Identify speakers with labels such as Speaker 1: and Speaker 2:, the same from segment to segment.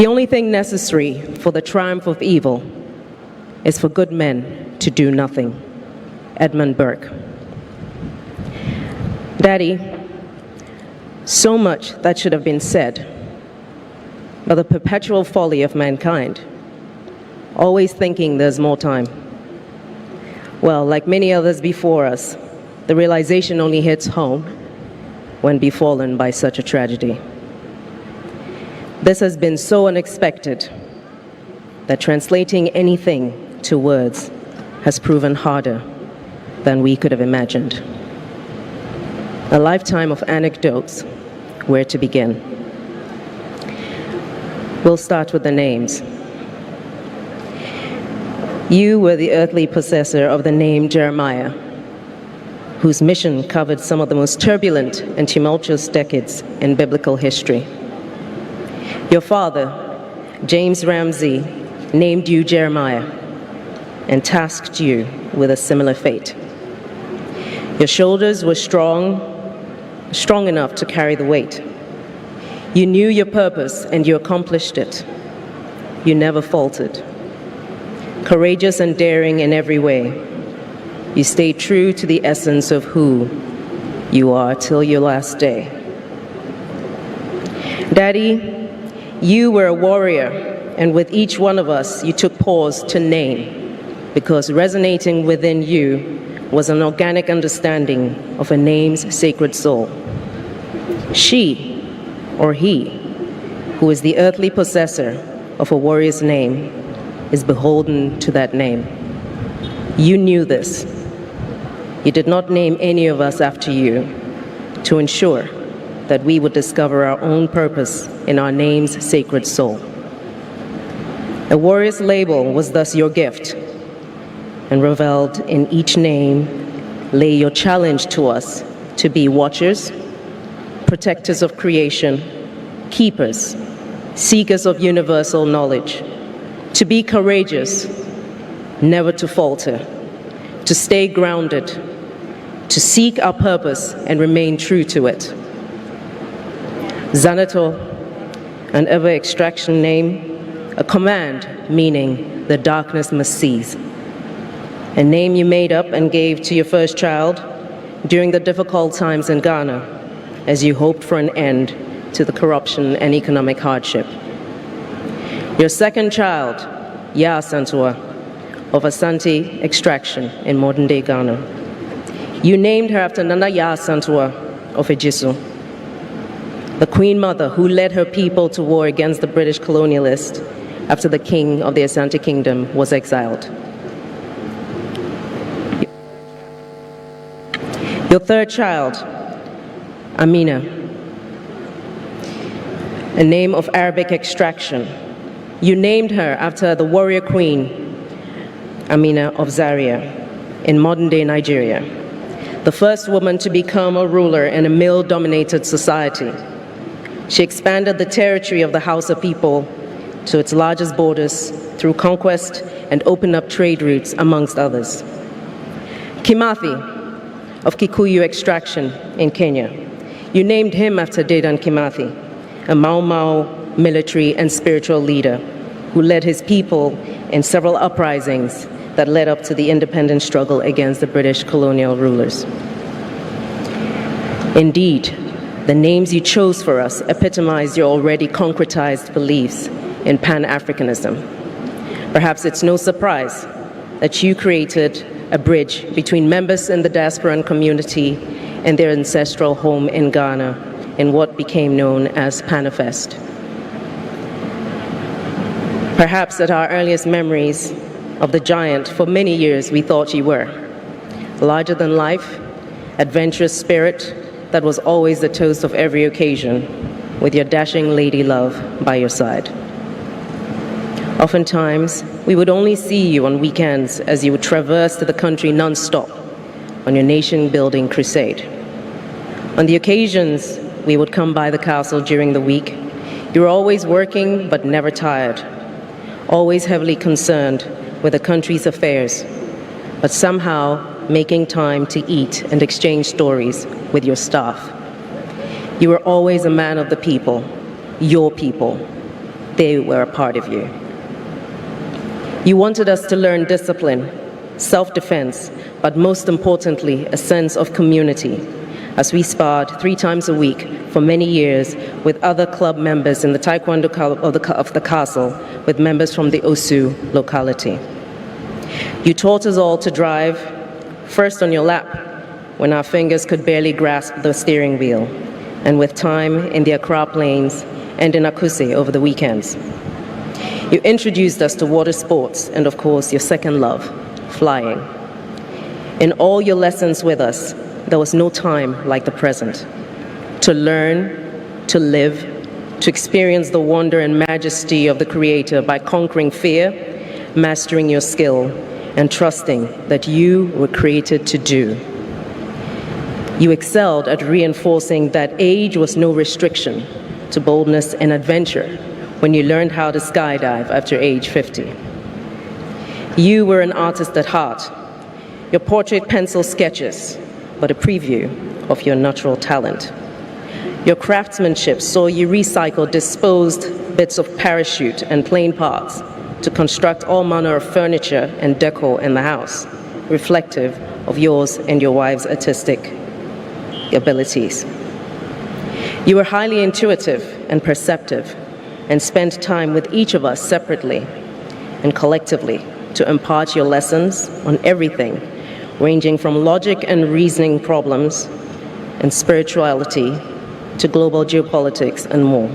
Speaker 1: The only thing necessary for the triumph of evil is for good men to do nothing. Edmund Burke. Daddy, so much that should have been said, but the perpetual folly of mankind, always thinking there's more time. Well, like many others before us, the realization only hits home when befallen by such a tragedy. This has been so unexpected that translating anything to words has proven harder than we could have imagined. A lifetime of anecdotes. Where to begin? We'll start with the names. You were the earthly possessor of the name Jeremiah, whose mission covered some of the most turbulent and tumultuous decades in biblical history. Your father, James Ramsey, named you Jeremiah and tasked you with a similar fate. Your shoulders were strong enough to carry the weight. You knew your purpose and you accomplished it. You never faltered. Courageous and daring in every way, you stayed true to the essence of who you are till your last day. Daddy, you were a warrior, and with each one of us, you took pause to name, because resonating within you was an organic understanding of a name's sacred soul. She, or he, who is the earthly possessor of a warrior's name, is beholden to that name. You knew this. You did not name any of us after you to ensure that we would discover our own purpose in our name's sacred soul. A warrior's label was thus your gift, and reveled in each name lay your challenge to us to be watchers, protectors of creation, keepers, seekers of universal knowledge, to be courageous, never to falter, to stay grounded, to seek our purpose and remain true to it. Zanetor, an ever-extraction name, a command meaning the darkness must cease. A name you made up and gave to your first child during the difficult times in Ghana as you hoped for an end to the corruption and economic hardship. Your second child, Ya Santua, of Asante extraction in modern-day Ghana. You named her after Nana Ya Santua of Ejisu, the Queen Mother who led her people to war against the British colonialists after the king of the Asante Kingdom was exiled. Your third child, Amina, a name of Arabic extraction. You named her after the warrior queen, Amina of Zaria, in modern-day Nigeria, the first woman to become a ruler in a male-dominated society. She expanded the territory of the Hausa people to its largest borders through conquest and opened up trade routes, amongst others. Kimathi, of Kikuyu extraction in Kenya. You named him after Dedan Kimathi, a Mau Mau military and spiritual leader who led his people in several uprisings that led up to the independence struggle against the British colonial rulers. Indeed, the names you chose for us epitomize your already concretized beliefs in Pan-Africanism. Perhaps it's no surprise that you created a bridge between members in the diasporan community and their ancestral home in Ghana in what became known as Panifest. Perhaps at our earliest memories of the giant, for many years we thought you were. Larger than life, adventurous spirit that was always the toast of every occasion, with your dashing lady love by your side. Oftentimes, we would only see you on weekends as you would traverse the country non-stop on your nation-building crusade. On the occasions we would come by the castle during the week, you were always working but never tired, always heavily concerned with the country's affairs, but somehow making time to eat and exchange stories with your staff. You were always a man of the people, your people, they were a part of you. You wanted us to learn discipline, self-defense, but most importantly, a sense of community, as we sparred 3 times a week for many years with other club members in the Taekwondo club of the castle, with members from the Osu locality. You taught us all to drive, first on your lap, when our fingers could barely grasp the steering wheel, and with time in the Accra plains and in Akuse over the weekends. You introduced us to water sports and, of course, your second love, flying. In all your lessons with us, there was no time like the present. To learn, to live, to experience the wonder and majesty of the Creator by conquering fear, mastering your skill, and trusting that you were created to do. You excelled at reinforcing that age was no restriction to boldness and adventure when you learned how to skydive after age 50. You were an artist at heart. Your portrait pencil sketches, but a preview of your natural talent. Your craftsmanship saw you recycle disposed bits of parachute and plane parts to construct all manner of furniture and decor in the house, reflective of yours and your wife's artistic abilities. You were highly intuitive and perceptive and spent time with each of us separately and collectively to impart your lessons on everything, ranging from logic and reasoning problems and spirituality to global geopolitics and more.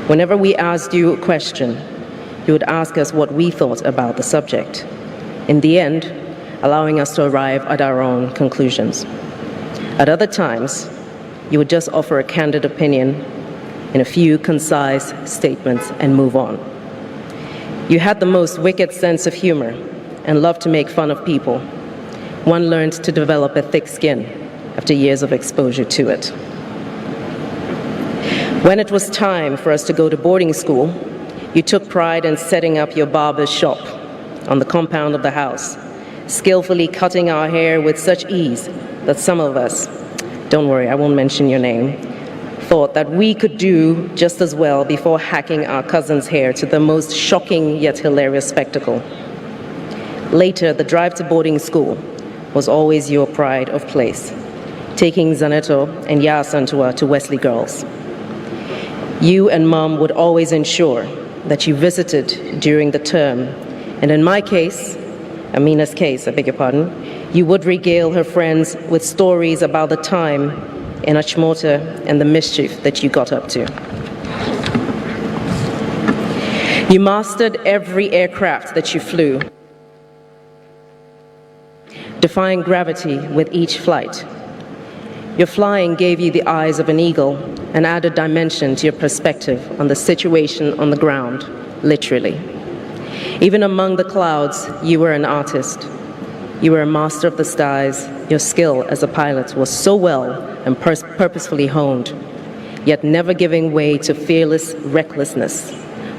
Speaker 1: Whenever we asked you a question, you would ask us what we thought about the subject, in the end, allowing us to arrive at our own conclusions. At other times, you would just offer a candid opinion in a few concise statements and move on. You had the most wicked sense of humor and loved to make fun of people. One learned to develop a thick skin after years of exposure to it. When it was time for us to go to boarding school, you took pride in setting up your barber's shop on the compound of the house, skillfully cutting our hair with such ease that some of us, don't worry, I won't mention your name, thought that we could do just as well before hacking our cousin's hair to the most shocking yet hilarious spectacle. Later, the drive to boarding school was always your pride of place, taking Zanetor and Santua to Wesley Girls. You and Mom would always ensure that you visited during the term, and in my case, Amina's case, I beg your pardon, you would regale her friends with stories about the time in Achimota and the mischief that you got up to. You mastered every aircraft that you flew, defying gravity with each flight. Your flying gave you the eyes of an eagle and added dimension to your perspective on the situation on the ground, literally. Even among the clouds, you were an artist. You were a master of the skies. Your skill as a pilot was so well and purposefully honed, yet never giving way to fearless recklessness,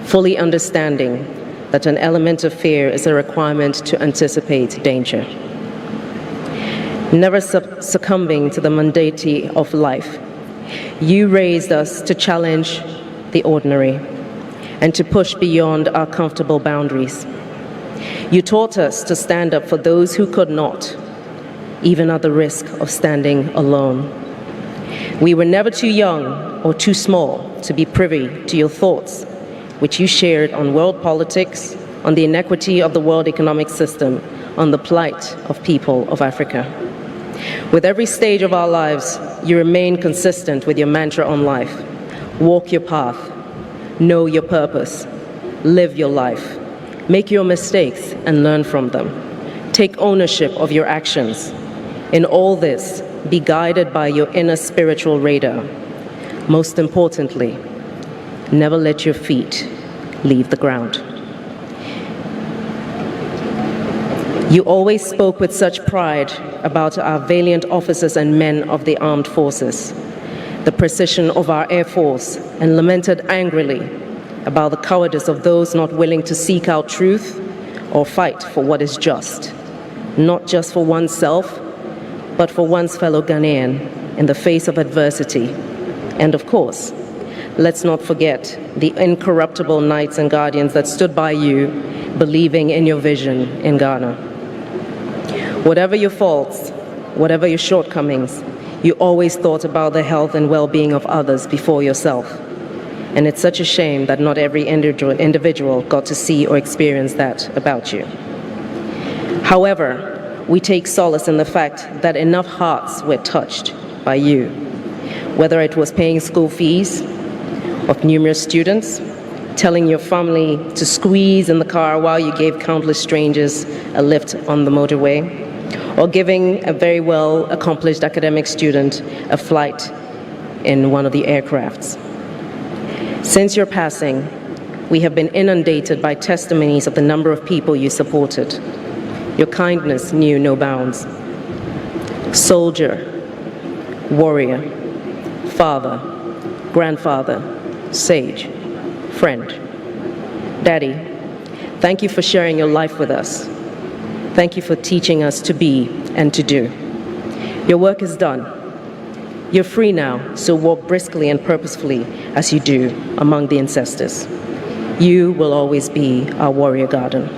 Speaker 1: fully understanding that an element of fear is a requirement to anticipate danger. Never succumbing to the mundanity of life, you raised us to challenge the ordinary and to push beyond our comfortable boundaries. You taught us to stand up for those who could not, even at the risk of standing alone. We were never too young or too small to be privy to your thoughts, which you shared on world politics, on the inequity of the world economic system, on the plight of people of Africa. With every stage of our lives, you remain consistent with your mantra on life. Walk your path, know your purpose, live your life, make your mistakes and learn from them. Take ownership of your actions. In all this, be guided by your inner spiritual radar. Most importantly, never let your feet leave the ground. You always spoke with such pride about our valiant officers and men of the armed forces, the precision of our Air Force, and lamented angrily about the cowardice of those not willing to seek out truth or fight for what is just, not just for oneself, but for one's fellow Ghanaian in the face of adversity, and of course, let's not forget the incorruptible knights and guardians that stood by you, believing in your vision in Ghana. Whatever your faults, whatever your shortcomings, you always thought about the health and well-being of others before yourself. And it's such a shame that not every individual got to see or experience that about you. However, we take solace in the fact that enough hearts were touched by you, whether it was paying school fees of numerous students, telling your family to squeeze in the car while you gave countless strangers a lift on the motorway, or giving a very well-accomplished academic student a flight in one of the aircrafts. Since your passing, we have been inundated by testimonies of the number of people you supported. Your kindness knew no bounds. Soldier, warrior, father, grandfather, sage, friend. Daddy, thank you for sharing your life with us. Thank you for teaching us to be and to do. Your work is done. You're free now, so walk briskly and purposefully as you do among the ancestors. You will always be our warrior garden.